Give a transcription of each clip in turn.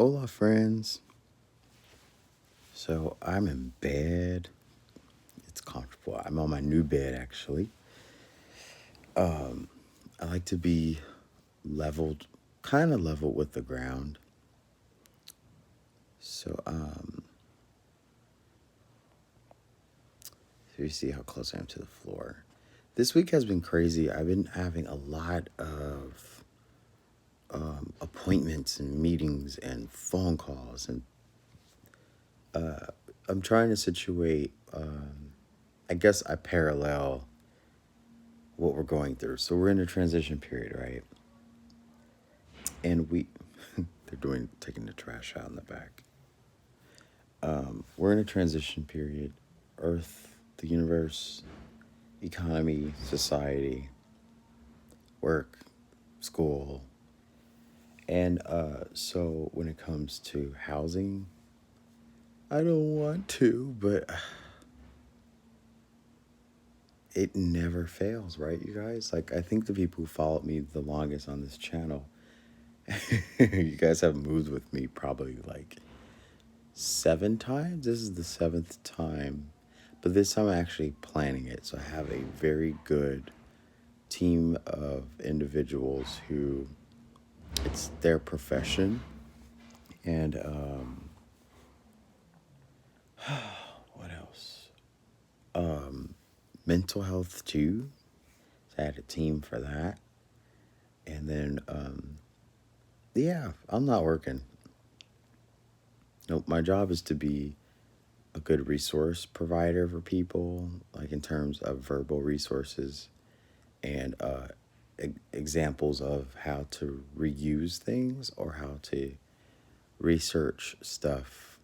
Hola, friends. So I'm in bed. It's comfortable. I'm on my new bed, actually. I like to be leveled, kind of level with the ground. So you see how close I am to the floor. This week has been crazy. I've been having a lot of appointments and meetings and phone calls, and I'm trying to situate. I guess I parallel what we're going through. So we're in a transition period, right? And they're taking the trash out in the back. We're in a transition period. Earth, the universe, economy, society, work, school. And so when it comes to housing, I don't want to, but it never fails, right, you guys? Like, I think the people who followed me the longest on this channel, you guys have moved with me probably like 7 times. This is the seventh time, but this time I'm actually planning it. So I have a very good team of individuals who it's their profession. And what else? Mental health too. So I had a team for that. And then, yeah, I'm not working. Nope, my job is to be a good resource provider for people, like in terms of verbal resources and examples of how to reuse things or how to research stuff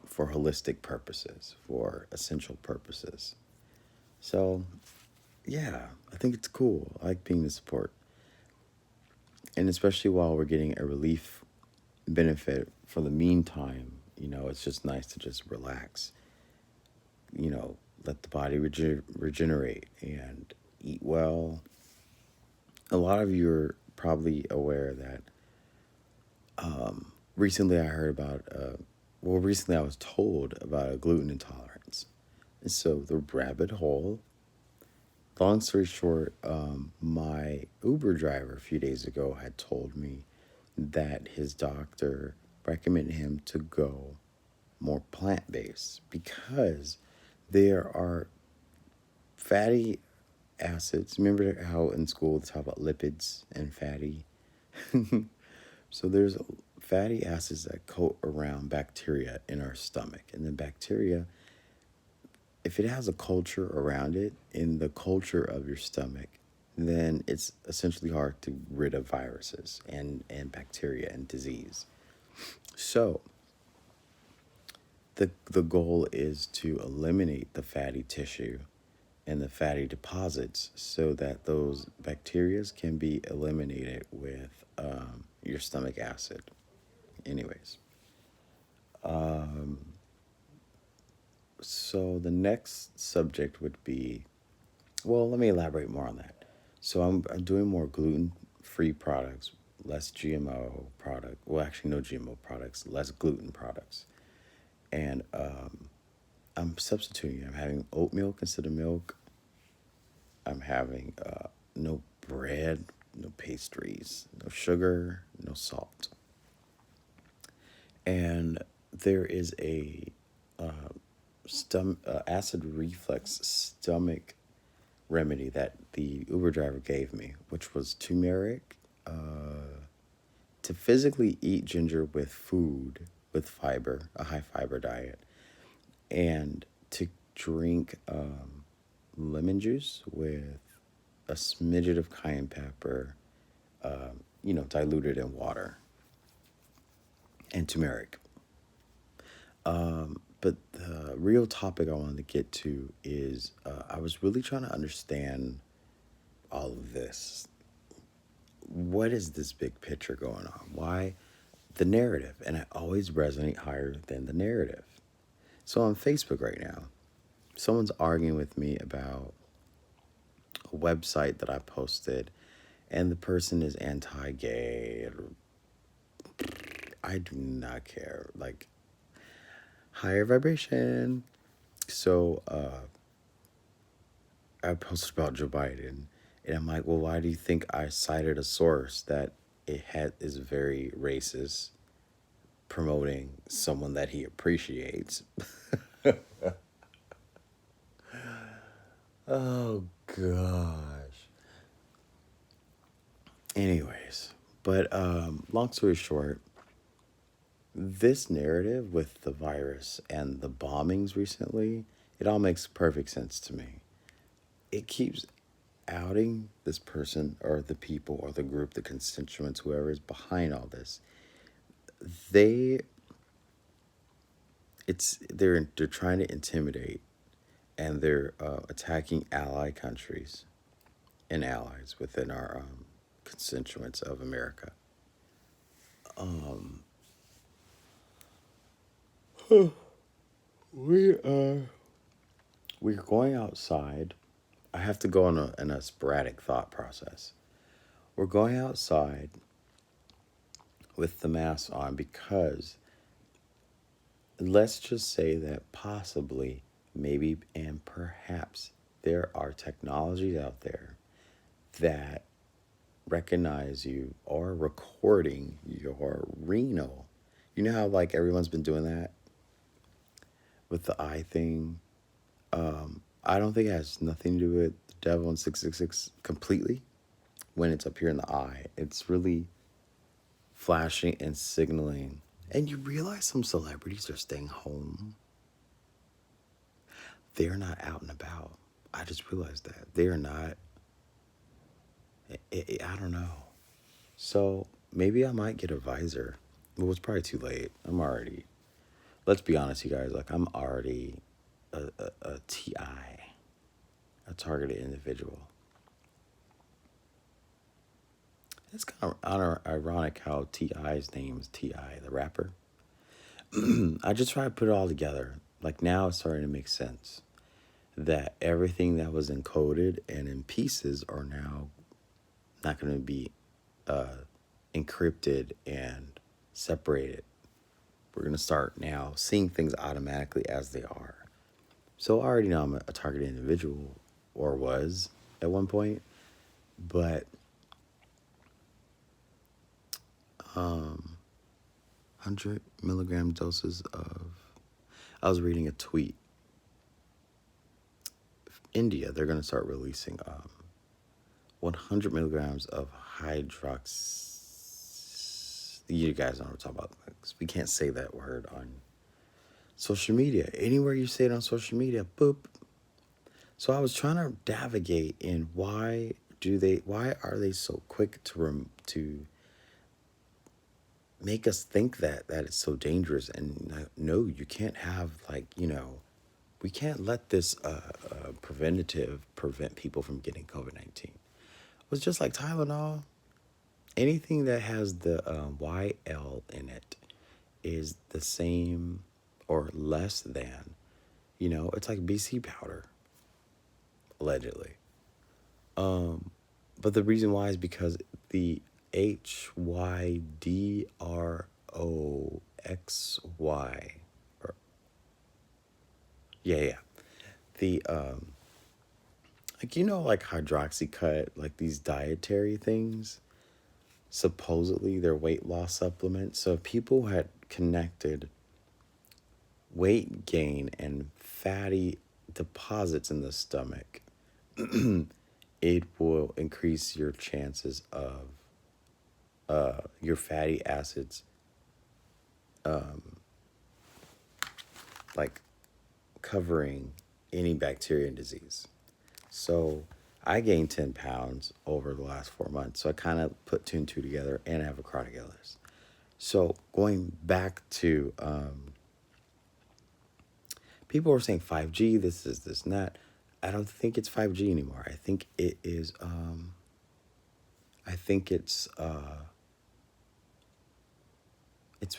for holistic purposes, for essential purposes. So, yeah, I think it's cool. I like being the support. And especially while we're getting a relief benefit for the meantime, it's just nice to just relax, let the body regenerate and eat well. A lot of you are probably aware that recently I heard about, recently I was told about a gluten intolerance. And so the rabbit hole, long story short, my Uber driver a few days ago had told me that his doctor recommended him to go more plant based because there are fatty acids. Remember how in school they talk about lipids and fatty? So there's fatty acids that coat around bacteria in our stomach. And the bacteria, if it has a culture around it, in the culture of your stomach, then it's essentially hard to rid of viruses and bacteria and disease. So the goal is to eliminate the fatty tissue and the fatty deposits so that those bacteria can be eliminated with your stomach acid. Anyways, so the next subject would be, well, let me elaborate more on that. So I'm doing more gluten-free products, less GMO product. Well, actually, no GMO products, less gluten products, and I'm substituting. I'm having oat milk instead of milk. I'm having no bread, no pastries, no sugar, no salt. And there is a acid reflux stomach remedy that the Uber driver gave me, which was turmeric, to physically eat ginger with food, with fiber, a high fiber diet, and to drink lemon juice with a smidget of cayenne pepper, diluted in water, and turmeric. But the real topic I wanted to get to is I was really trying to understand all of this. What is this big picture going on? Why the narrative? And I always resonate higher than the narrative. So on Facebook right now, someone's arguing with me about a website that I posted, and the person is anti-gay. I do not care. Like, higher vibration. So I posted about Joe Biden, and I'm like, well, why do you think I cited a source that is very racist, promoting someone that he appreciates? Oh gosh. Anyways, but long story short, this narrative with the virus and the bombings recently, it all makes perfect sense to me. It keeps outing this person or the people or the group, the constituents, whoever is behind all this. They they're trying to intimidate, and they're attacking ally countries and allies within our constituents of America. We we're going outside. I have to go in a sporadic thought process. We're going outside with the mask on because let's just say that possibly, maybe, and perhaps there are technologies out there that recognize you or recording your renal. You know how like everyone's been doing that with the eye thing? I don't think it has nothing to do with the devil and 666 completely when it's up here in the eye. It's really flashing and signaling. And you realize some celebrities are staying home. They're not out and about. I just realized that. They are not. I don't know. So maybe I might get a visor. Well, it's probably too late. I'm already, let's be honest, you guys. Like, I'm already a TI, a targeted individual. It's kind of ironic how T.I.'s name is T.I., the rapper. I just try to put it all together. Like, now it's starting to make sense that everything that was encoded and in pieces are now not going to be encrypted and separated. We're going to start now seeing things automatically as they are. So I already know I'm a targeted individual, or was at one point, but 100 milligram doses of, I was reading a tweet. India, they're going to start releasing 100 milligrams of hydrox. You guys know what I'm talking about. We can't say that word on social media. Anywhere you say it on social media, boop. So I was trying to navigate in why are they so quick to make us think that it's so dangerous? And no, you can't have, like, we can't let this preventative prevent people from getting COVID-19. It was just like Tylenol. Anything that has the YL in it is the same or less than, it's like BC powder, allegedly. But the reason why is because the HYDROXY, or yeah, the like hydroxycut, like these dietary things, supposedly they're weight loss supplements. So if people had connected weight gain and fatty deposits in the stomach, it will increase your chances of your fatty acids like covering any bacteria and disease. So I gained 10 pounds over the last 4 months. So I kind of put two and two together, and I have a chronic illness. So going back to people were saying 5G, this is this and that. I don't think it's 5G anymore. I think it is I think it's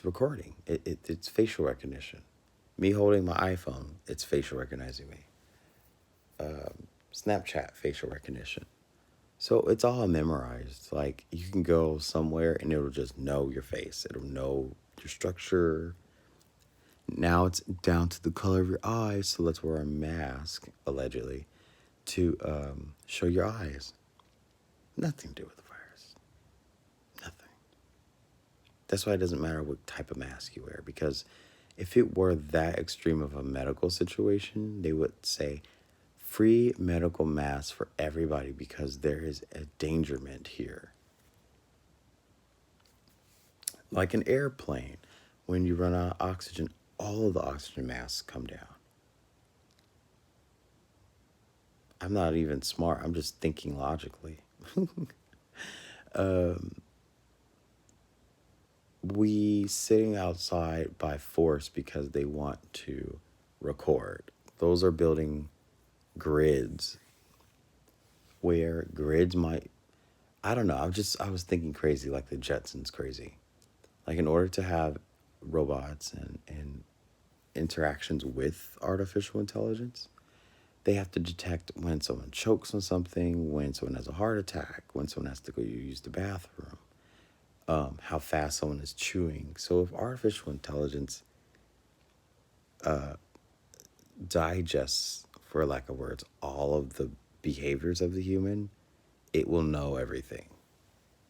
recording. It's facial recognition. Me holding my iPhone, it's facial recognizing me. Snapchat facial recognition. So it's all memorized. Like you can go somewhere and it'll just know your face. It'll know your structure. Now it's down to the color of your eyes. So let's wear a mask, allegedly, to show your eyes. Nothing to do with the virus. Nothing. That's why it doesn't matter what type of mask you wear, because if it were that extreme of a medical situation, they would say free medical masks for everybody because there is a endangerment here. Like an airplane, when you run out of oxygen, all of the oxygen masks come down. I'm not even smart, I'm just thinking logically. We sitting outside by force because they want to record. Those are building grids where grids might, I don't know, I was thinking crazy, like the Jetsons crazy. Like in order to have robots and interactions with artificial intelligence, they have to detect when someone chokes on something, when someone has a heart attack, when someone has to go use the bathroom, how fast someone is chewing. So if artificial intelligence digests, for lack of words, all of the behaviors of the human, it will know everything.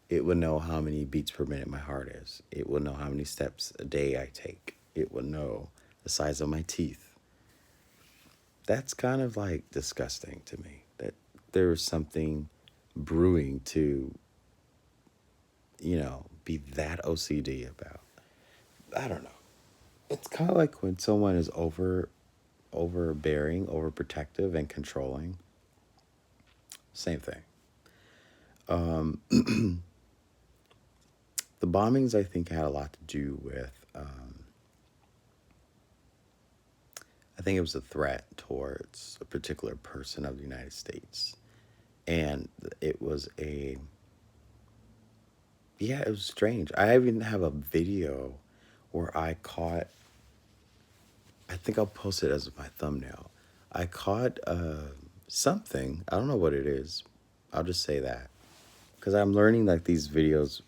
It will know how many beats per minute my heart is. It will know how many steps a day I take. It will know the size of my teeth. That's kind of like disgusting to me that there's something brewing to, be that OCD about. I don't know. It's kind of like when someone is overbearing, overprotective, and controlling. Same thing. The bombings, I think, had a lot to do with. I think it was a threat towards a particular person of the United States, and it was a. Yeah, it was strange. I even have a video where I caught. I think I'll post it as my thumbnail. I caught something. I don't know what it is. I'll just say that because I'm learning like these videos.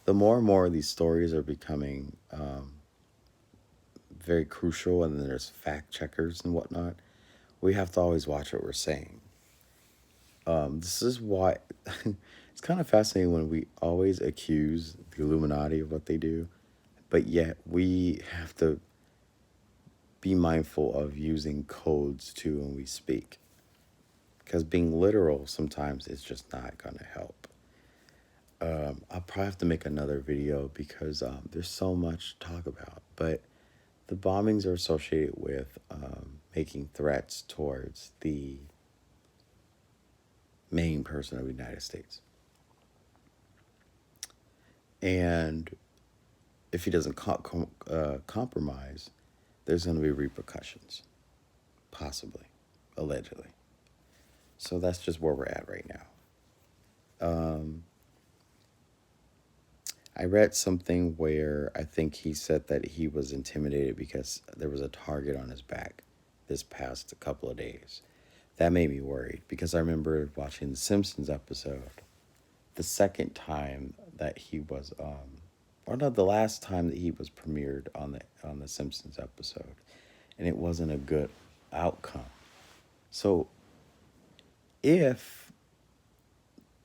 The more and more of these stories are becoming very crucial, and then there's fact checkers and whatnot. We have to always watch what we're saying. This is why it's kind of fascinating when we always accuse the Illuminati of what they do, but yet we have to be mindful of using codes too when we speak. Because being literal sometimes is just not going to help. I'll probably have to make another video because there's so much to talk about. But the bombings are associated with making threats towards the main person of the United States. And if he doesn't compromise, there's going to be repercussions, possibly, allegedly. So that's just where we're at right now. I read something where I think he said that he was intimidated because there was a target on his back this past couple of days. That made me worried because I remember watching the Simpsons episode the second time that he was or not the last time that he was premiered on the Simpsons episode, and it wasn't a good outcome. So if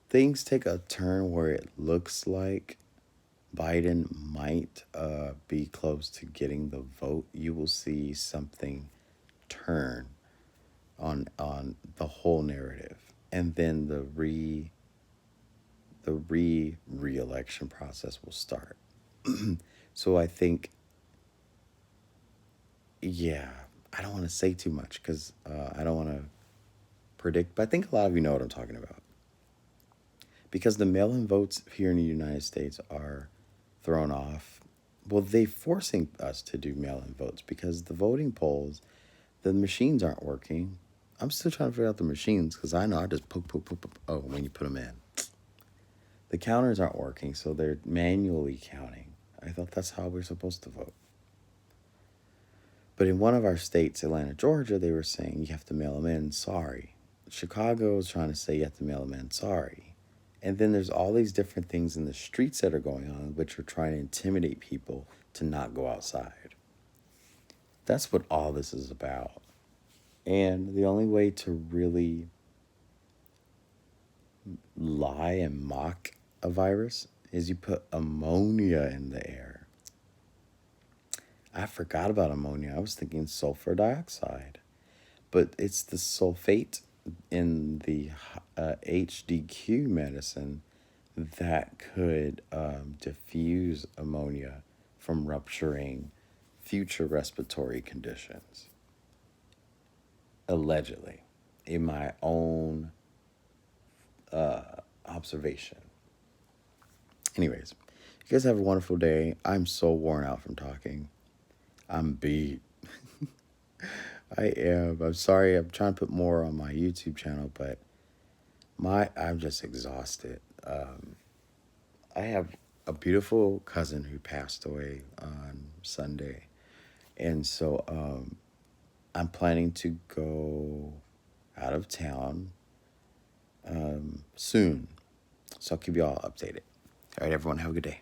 things take a turn where it looks like Biden might be close to getting the vote, you will see something turn on the whole narrative, and then the re-election process will start. So I think, yeah, I don't want to say too much because I don't want to predict, but I think a lot of you know what I'm talking about. Because the mail-in votes here in the United States are thrown off. Well, they're forcing us to do mail-in votes because the voting polls, the machines aren't working. I'm still trying to figure out the machines because I know I just poke. Oh, when you put them in. The counters aren't working, so they're manually counting. I thought that's how we're supposed to vote. But in one of our states, Atlanta, Georgia, they were saying you have to mail them in. Sorry. Chicago is trying to say you have to mail them in. Sorry. And then there's all these different things in the streets that are going on, which are trying to intimidate people to not go outside. That's what all this is about. And the only way to really lie and mock a virus is you put ammonia in the air. I forgot about ammonia. I was thinking sulfur dioxide, but it's the sulfate in the HDQ medicine that could diffuse ammonia from rupturing future respiratory conditions. Allegedly, in my own observation. Anyways, you guys have a wonderful day. I'm so worn out from talking. I'm beat. I am. I'm sorry. I'm trying to put more on my YouTube channel, but I'm just exhausted. I have a beautiful cousin who passed away on Sunday, and so I'm planning to go out of town soon. So I'll keep you all updated. All right, everyone, have a good day.